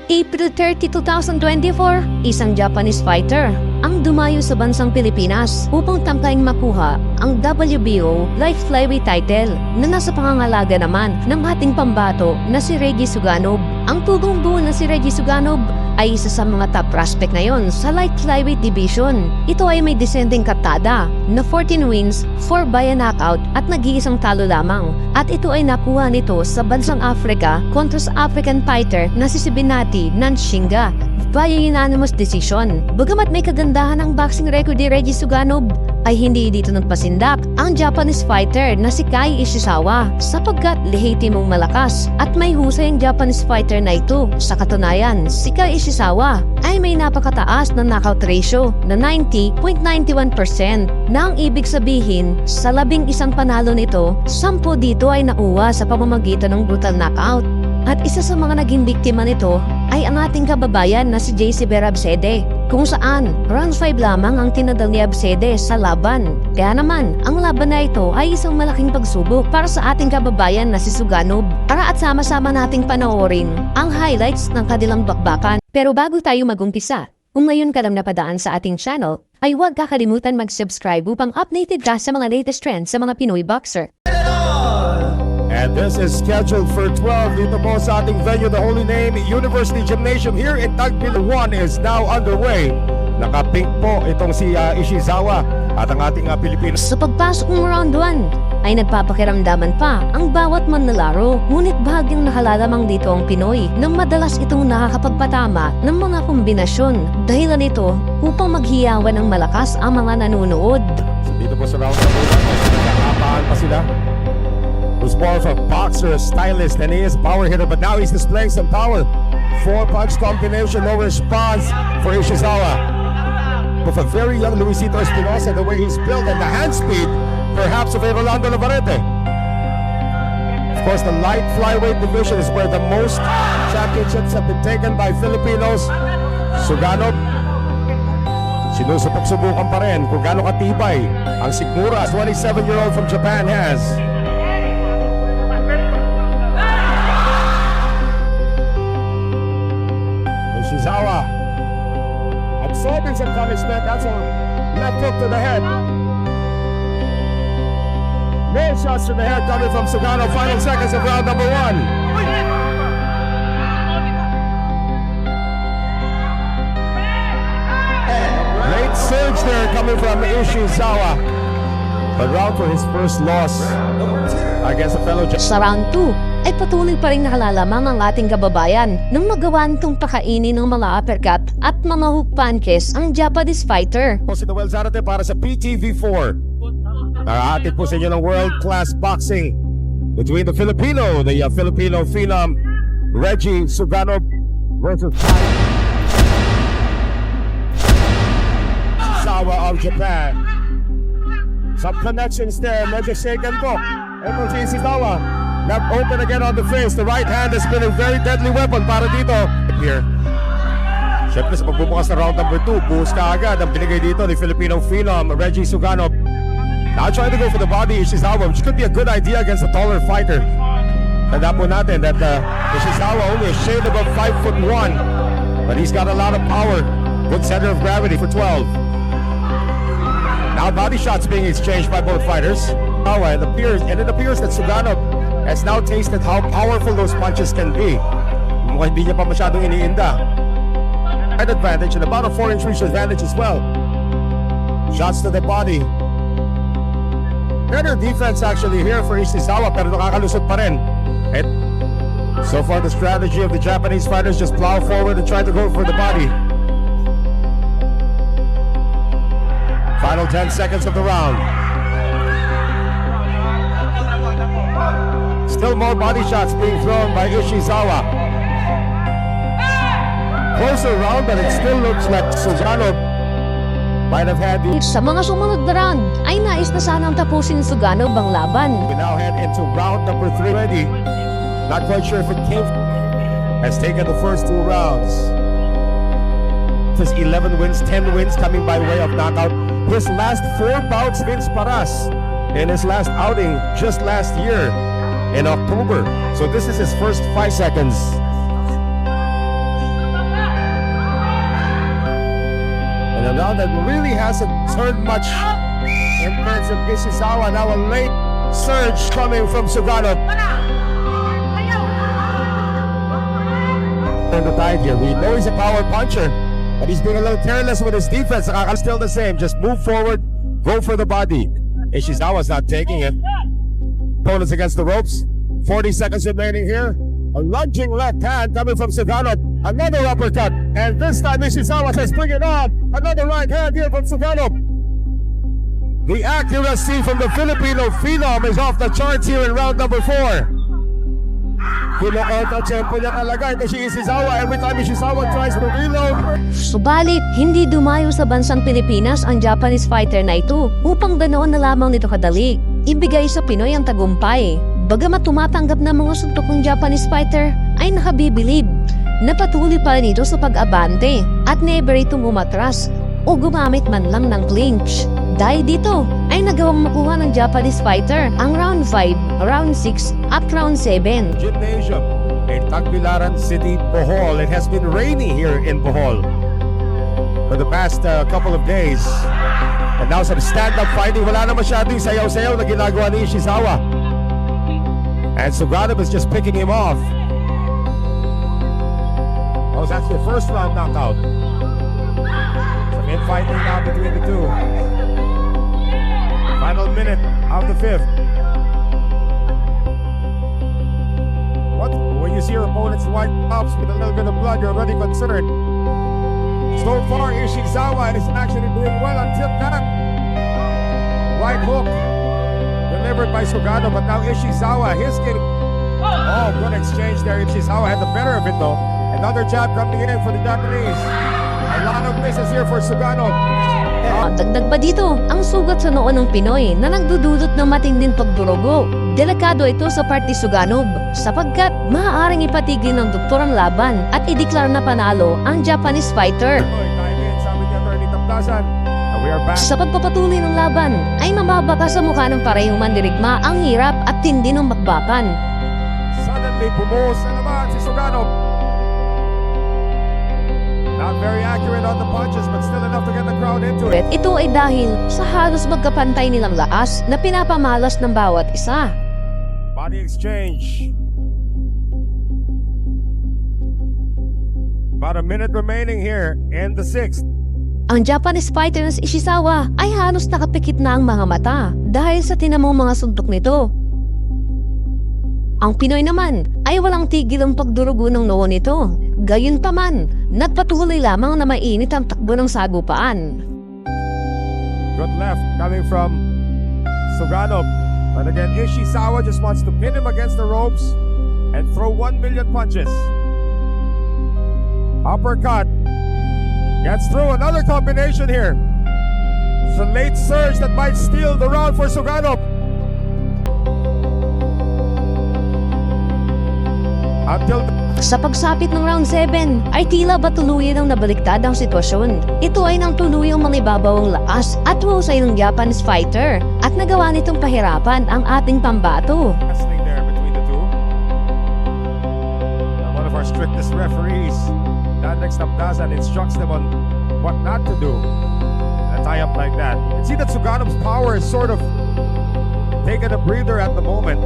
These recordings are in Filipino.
April 30, 2024, isang Japanese fighter ang dumayo sa bansang Pilipinas upang tangkaying makuha ang WBO Light Flyweight title na nasa pangangalaga naman ng ating pambato na si Reggie Suganov. Ang tugong buo na si Reggie Suganov ay isa sa mga top prospect ngayon sa Light Flyweight Division. Ito ay may descending katada na 14 wins, 4 by a knockout at nag-iisang talo lamang. At ito ay nakuha nito sa bansang Africa kontra sa African fighter na si Sibinati Nanshinga via unanimous decision. Bagamat may kagandahan ang boxing record ni Reggie Suganov, ay hindi dito nagpasindak ang Japanese fighter na si Kai Ishizawa sapagkat lehitimong malakas at may husay ang Japanese fighter na ito. Sa katunayan, si Kai Ishizawa ay may napakataas na knockout ratio na 90.91% na ang ibig sabihin sa 11 panalo nito, 10 dito ay nakuha sa pamamagitan ng brutal knockout. At isa sa mga naging biktima nito ay ang ating kababayan na si JC Berabsede, kung saan round 5 lamang ang tinadal ni Absede sa laban. Kaya naman, ang laban na ito ay isang malaking pagsubok para sa ating kababayan na si Suganov. Para at sama-sama nating panoorin ang highlights ng kanilang bakbakan. Pero bago tayo magumpisa, kung ngayon ka lang napadaan sa ating channel, ay huwag kakalimutan mag-subscribe upang updated ka sa mga latest trends sa mga Pinoy boxer. And this is scheduled for 12 dito po sa ating venue, the Holy Name University Gymnasium here in Tagbilaran. 1 is now underway. Naka-pink po itong si Ishizawa at ang ating Pilipinas. Sa pagpasok ng round 1, ay nagpapakiramdaman pa ang bawat manlalaro. Ngunit bahagyang nakalalamang dito ang Pinoy nang madalas itong nakakapagpatama ng mga kombinasyon. Dahilan ito upang maghiyawan ng malakas ang mga nanonood. So dito po sa round number 1, nakakapaan pa sila. Who's more of a boxer, a stylist, and he is a power hitter, but now he's displaying some power. 4-punch combination, no response for Ishizawa. With a very young Luisito Espinosa, the way he's built and the hand speed, perhaps of Rolando Navarrete. Of course, the light flyweight division is where the most championships have been taken by Filipinos. Suganov, sinusubok-subukan pa rin kung gaano katibay ang sikmura 27-year-old from Japan has. Ishizawa absorbing some punishment. That's a left hook to the head. More shots to the head coming from Suganov. Final seconds of round number 1. Great surge there coming from Ishizawa. But round for his first loss against a fellow Sa round 2, ay patuloy pa rin nakalalamang ang ating kababayan nang magawa nitong pakainin ng mga uppercut at mga hook punches ang Japanese fighter. Si Noel Zarate para sa PTV4. Nakahatid po sa inyo ng world-class boxing between the Filipino phenom Reggie Suganov versus Ishizawa of Japan. Some connections there, medyo shaken po. Ito si Ishizawa. Left open again on the face. The right hand has been a very deadly weapon para dito. Here. Siyempre sa pagbubukas na round number 2, buhos ka agad ang binigay dito ni Filipino phenom Reggie Suganov. Now trying to go for the body Ishizawa, which could be a good idea against a taller fighter. Tanda po natin that Ishizawa only a shade above 5'1", but he's got a lot of power. Good center of gravity for 12. Now body shots being exchanged by both fighters. And it appears that Suganov has now tasted how powerful those punches can be. Mukhang hindi niya pa masyadong iniinda. An advantage and about a 4-inch reach advantage as well. Shots to the body. Better defense actually here for Ishizawa, pero nakakalusot pa rin. And so far the strategy of the Japanese fighters just plow forward and try to go for the body. Final 10 seconds of the round. Still more body shots being thrown by Ishizawa. Closer round, but it still looks like Suganov might have had the... Sa mga sumunod na round, ay nais na sanang tapusin Suganov ang laban. We now head into round number 3 ready. Not quite sure if it came. Has taken the first 2 rounds. His 11 wins, 10 wins coming by way of knockout. His last 4 bouts Vince Paras in his last outing just last year in October. So this is his first 5 seconds. round that really hasn't turned much in terms of Ishizawa. Now a late surge coming from Suganov. In the tide here, we know he's a power puncher, but he's being a little careless with his defense. Still the same, just move forward, go for the body. Ishizawa's not taking it. Opponents against the ropes. 40 seconds remaining here. A lunging left hand coming from Suganov. Another uppercut. And this time Ishizawa says, bring it on. Another right hand here from Suganov. The accuracy from the Filipino phenom is off the charts here in round number 4. Kinakota tempo niya talaga. Ito si Ishizawa. Every time Ishizawa tries to reload. Subalit, hindi dumayo sa bansang Pilipinas ang Japanese fighter na ito upang ganoon na lamang nito kadali. Ibigay sa Pinoy ang tagumpay. Bagamat tumatanggap ng mga suntok ng Japanese fighter, ay nakabibilib. Napatuloy pa rin ito sa pag-abante at never itong umatras o gumamit man lang ng clinch. Dahil dito ay nagawang makuha ng Japanese fighter ang round 5, round 6 at round 7. Gymnasium in Tagbilaran City, Bohol. It has been rainy here in Bohol for the past couple of days. And now some stand-up fighting. Wala na masyadong sayaw-sayaw na ginagawa ni Ishizawa. And Suganov is just picking him off. Oh, that's the first round knockout. Some infighting now between the two. Final minute of the 5th. What? When you see your opponent's white tops with a little bit of blood, you're already concerned. So far, Ishizawa is actually doing well until that right hook delivered by Suganov, but now Ishizawa, he's getting... Oh, good exchange there. Ishizawa had the better of it though. Another jab coming in for the Japanese. A lot of misses here for Suganov. Dagdag pa dito, ang sugat sa noo ng Pinoy na nagdudulot ng matinding pagdurugo. Delikado ito sa party Suganov sapagkat maaaring ipatigil ng doktor ang laban at ideklar na panalo ang Japanese fighter. Sa pagpapatuloy ng laban ay mamabaka sa mukha ng parehong mandirigma ang hirap at tindi ng bakbakan. Suddenly bumuhos na naman si Suganov. Not very accurate on the punches but still enough to get the crowd into it. Ito ay dahil sa halos magkapantay nilang lakas na pinapamalas ng bawat isa. Body exchange. About a minute remaining here in the 6th. Ang Japanese fighter na si Ishizawa ay halos nakapikit na ang mga mata dahil sa tinamong mga suntok nito. Ang Pinoy naman ay walang tigil ang pagdurugo ng noo nito. Gayunpaman, nagpatuloy lamang na mainit ang takbo ng sagupaan. Good left coming from Suganov. But again, Ishizawa just wants to pin him against the ropes and throw 1 million punches. Uppercut. Gets through another combination here. It's a late surge that might steal the round for Suganov. Until Sa pagsapit ng round 7 ay tila ba tuluyan ang nabaliktad ang sitwasyon. Ito ay nang tuluyang manibabaw ang lakas at husay ng Japanese fighter at nagawa nitong pahirapan ang ating pambato. wrestling there between the two. One of our strictest referees, Dandex Nabdazan, instructs them on what not to do. A tie-up like that. You can see that Suganov's power is sort of taking a breather at the moment.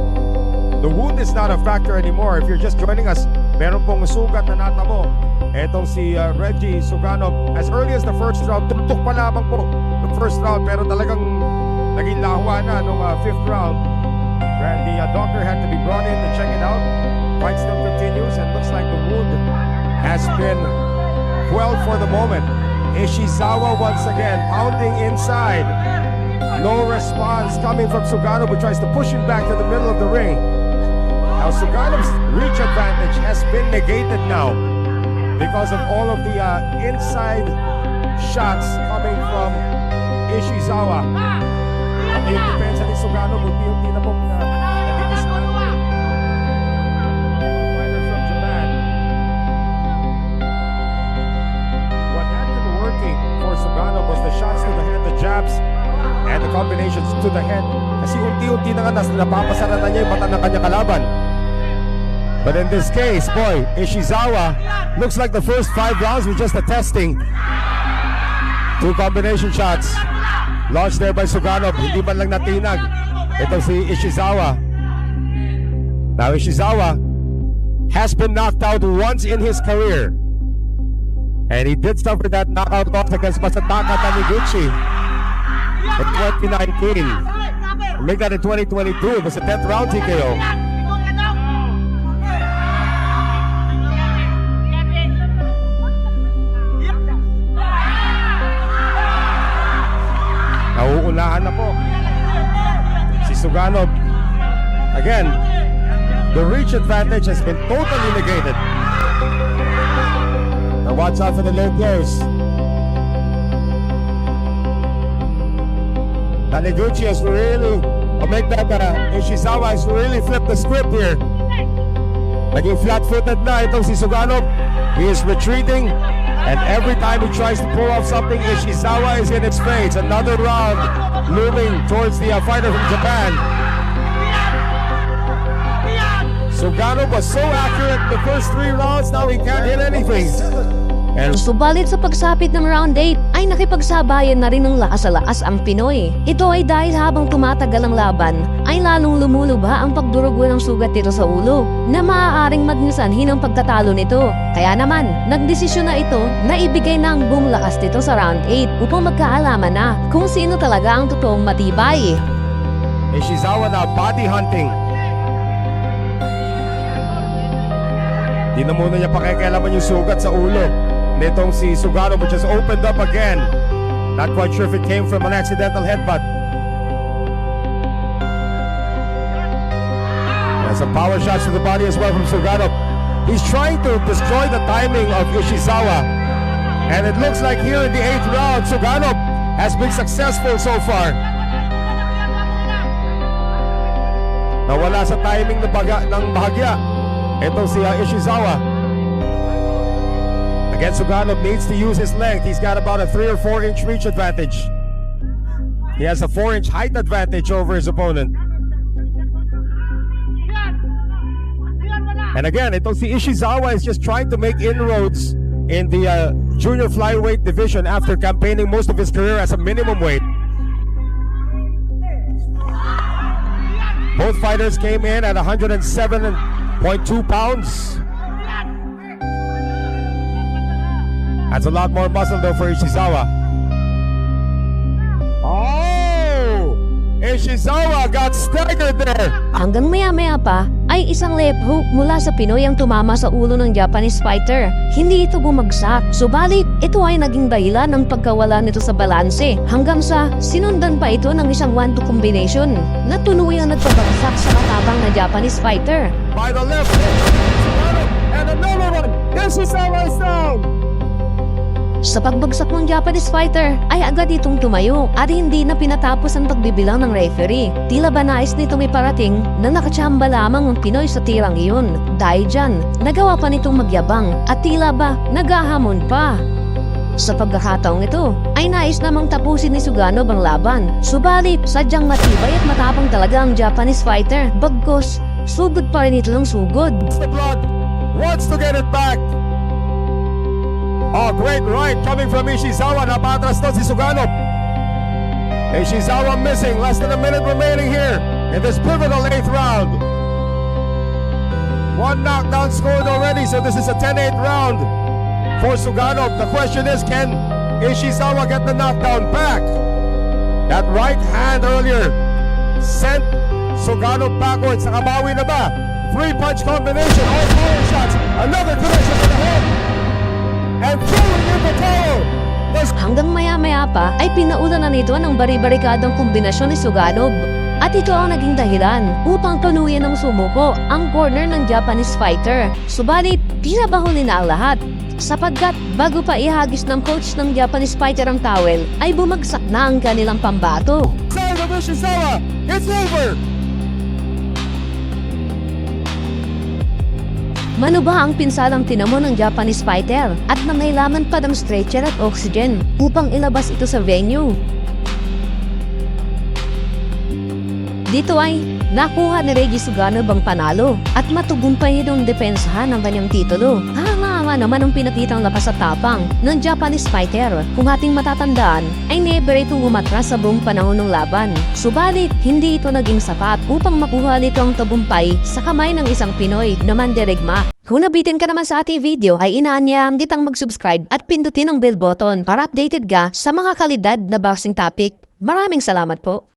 The wound is not a factor anymore. If you're just joining us, meron pong sugat na natamo. Etong si Reggie Suganov, as early as the first round, tutok pa lamang po the first round, pero talagang naging lahua na nung 5th round. Where the doctor had to be brought in to check it out. Fight still continues and looks like the wound has been quelled for the moment. Ishizawa once again pounding inside. No response coming from Suganov, who tries to push him back to the middle of the ring. Now Suganov's reach advantage has been negated now because of all of the inside shots coming from Ishizawa. At yung depensa ni Suganov, unti-unti na pong naging-isman. Fighter from Japan. What had been working for Suganov was the shots to the head, the jabs, and the combinations to the head. Kasi unti-unti na nga napapasara na niya yung mata ng kanyang kalaban. But in this case, boy, Ishizawa looks like the first 5 rounds were just a testing Two combination shots. Launched there by Suganov. Hindi man lang natinag. Ito si Ishizawa. Now Ishizawa has been knocked out once in his career. And he did suffer that knockout loss against Masataka Taniguchi in 2019. Make that in 2022. It was a 10th round TKO. Nauunahan na po si Suganov. Again, the reach advantage has been totally negated. Now watch out for the low blows. Taniguchi has really, Ishizawa has really flipped the script here. Naging flat-footed na itong si Suganov. He is retreating, and every time he tries to pull off something, Ishizawa is in his face. Another round looming towards the fighter from Japan. Suganov was so accurate the first 3 rounds, now he can't hit anything. And Subalit sa pagsapit ng round 8 ay nakipagsabayan na rin ng lakas-lakas ang Pinoy. Ito ay dahil habang tumatagal ang laban ay lalong lumulubha ang pagdurugo ng sugat nito sa ulo na maaaring magnisanhin ang pagtatalo nito. Kaya naman, nagdesisyon na ito na ibigay na ang buong lakas nito sa round 8 upang magkaalaman na kung sino talaga ang totoong matibay. Ishizawa na body hunting. Di na muna niya pakikialaman yung sugat sa ulo nitong si Suganov, which has opened up again. Not quite sure if it came from an accidental headbutt. And some power shots to the body as well from Suganov. He's trying to destroy the timing of Ishizawa. And it looks like here in the 8th round, Suganov has been successful so far. Nawala sa timing ng bahagya itong si Ishizawa. Again, Suganov needs to use his length. He's got about a 3 or 4 inch reach advantage. He has a 4 inch height advantage over his opponent. And again, itong si Ishizawa is just trying to make inroads in the junior flyweight division after campaigning most of his career as a minimum weight. Both fighters came in at 107.2 pounds. That's a lot more muscle though for Ishizawa. Oh! Ishizawa got staggered there. Hanggang maya-maya pa ay isang left hook mula sa Pinoy ang tumama sa ulo ng Japanese fighter. Hindi ito bumagsak, subalit ito ay naging dahilan ng pagkawala nito sa balanse hanggang sa sinundan pa ito ng isang 1-2 combination na tuluyang nagpabagsak sa katabang na Japanese fighter. By the left, and another one. Ishizawa is down. Sa pagbagsak ng Japanese fighter ay agad itong tumayo at hindi na pinatapos ang pagbibilang ng referee. Tila ba nais nitong iparating na nakachamba lamang ang Pinoy sa tirang iyon. Dahil dyan, nagawa pa nitong magyabang at tila ba nagahamon pa. Sa pagkakataong ito ay nais namang tapusin ni Suganov ang laban. Subalit, sadyang matibay at matapang talaga ang Japanese fighter. Bagkos, sugod pa rin ito ng sugod. The blood wants to get it back. Oh, great right coming from Ishizawa. Napatras to si Suganov. Ishizawa missing. Less than a minute remaining here in this pivotal 8th round. 1 knockdown scored already, so this is a 10-8 round for Suganov. The question is, can Ishizawa get the knockdown back? That right hand earlier sent Suganov backwards. Nakabawi na ba? 3-punch combination. All power shots. Another connection to the head. And throwing in the towel. Hanggang maya-maya pa ay pinauna na nito ng bari-barikadang kombinasyon ni Suganov. At ito ang naging dahilan upang tuluyan ng sumuko ang corner ng Japanese fighter. Subalit, tila ba huli na ang lahat? Sapagkat bago pa ihagis ng coach ng Japanese fighter ang towel, ay bumagsak na ang kanilang pambato. Side of Ishizawa, it's over. Manuba ang pinsalang tinamo ng Japanese fighter at nangailangan pa ng stretcher at oxygen upang ilabas ito sa venue. Dito ay Nakuha ni Regis Suganov ang panalo at matugumpay itong depensahan ng kanyang titulo. Hanga naman ang pinakitang lakas at tapang ng Japanese fighter. Kung ating matatandaan, ay never itong umatras sa buong panahon ng laban. Subalit, hindi ito naging sapat upang makuha nito ang tagumpay sa kamay ng isang Pinoy na mandirigma. Kung nabitin ka naman sa ating video, ay inaanyaan kitang mag-subscribe at pindutin ang bell button para updated ka sa mga kalidad na boxing topic. Maraming salamat po.